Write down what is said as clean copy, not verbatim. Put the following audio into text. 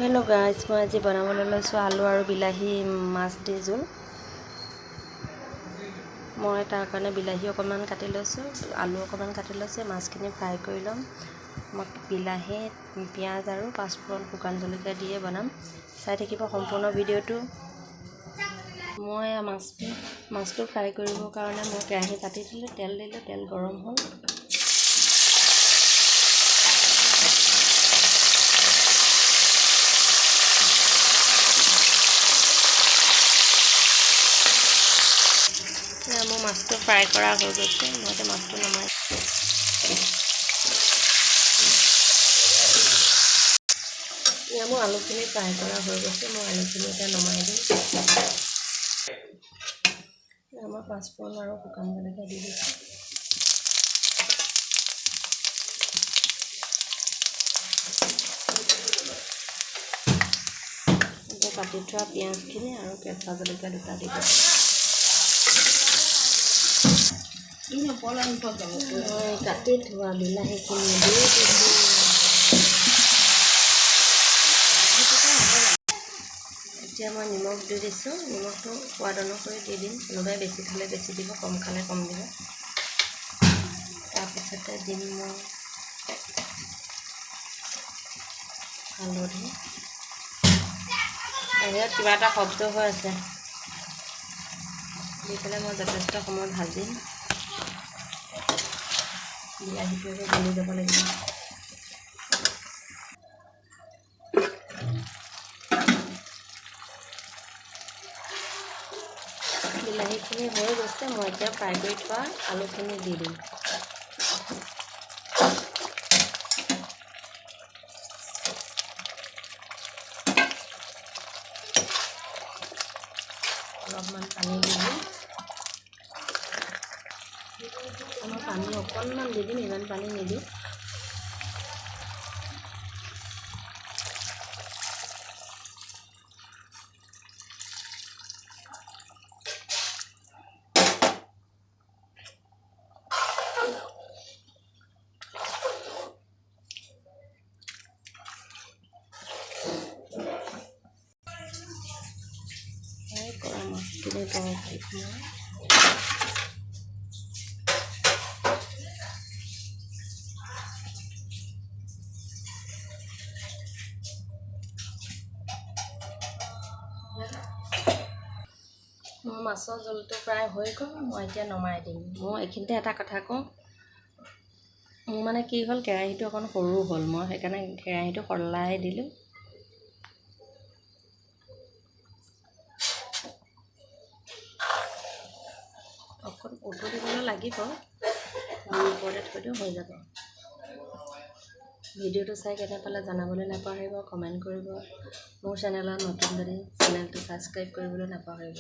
Hello guys, मैं आज बनाबले lasso आलू और बिलाही माछ दी जोल। मैं तार कारण बिलाही अकमान काटि लैसो, आलू अकमान काटि लैसो, माछखिनि फ्राई कर लम। मैं बिलाही पियाज और पाँचफोरन शुकान जलकिया दिए बनाम। चाই থাকিব सम्पूर्ण भिडिओটো। मैं माछটো फ्राई करिবৰ কাৰণে मैं केराही पाति दिलो, तेल दिलो, तेल गरम हल। मैं माछটো फ्राई करा हो गए, मैं माछটো नमाई मैं आलूखिनि फ्राई करा हो गए, मैं आलूखिनि नमाई दी। मैं पाँचफोरन और शुकान जलकिया दी दी। काटि थोड़ा पियाजखिनि और केঁচা जलकिया दुटा दी दी। काटि थोड़ा बिलाहीखिनि दी दिলোঁ। এতিয়া मैं निमख दी दिছোঁ, निमखটো स्वाद अनुसरि दी दिम। कोনোबाই बेছি खाले बेছি দিব, कम खाले कम দিব। তাৰপিছতে দিম মই হালধি। বাহিৰত কিবা এটা শব্দ হৈ আছে, দি পেলাই মই যথেষ্ট সময় ভাজিম। বিলাহীটো গলি যাব লাগিব। বিলাহীখিনি হৈ গৈছে, মই এতিয়া ফ্ৰাই কৰি থোৱা আলুখিনি দি দিম। অলপমান পানী দি দিম। মই পানী অকণমান দি দিম, ইমান পানী নিদিওঁ। কৰা মাছখিনি তলত দিম। মোৰ মাছৰ জোলটো প্ৰায় হৈ গ'ল, মই এতিয়া নমাই দিম। মই এইখিনিতে এটা কথা কওঁ, মোৰ মানে কি হ'ল, কেৰাহীটো অকণ সৰু হ'ল, মই সেইকাৰণে কেৰাহীটো সলাই দিলোঁ। অকণ উতলিবলৈ লাগিব, ওপৰতে থৈ দিওঁ, হৈ যাব। ভিডিঅ'টো চাই কেনে পালে জানাবলৈ নাপাহৰিব, কমেণ্ট কৰিব। মোৰ চেনেলত নতুন যদি চেনেলটো ছাবস্ক্ৰাইব কৰিবলৈ নাপাহৰিব।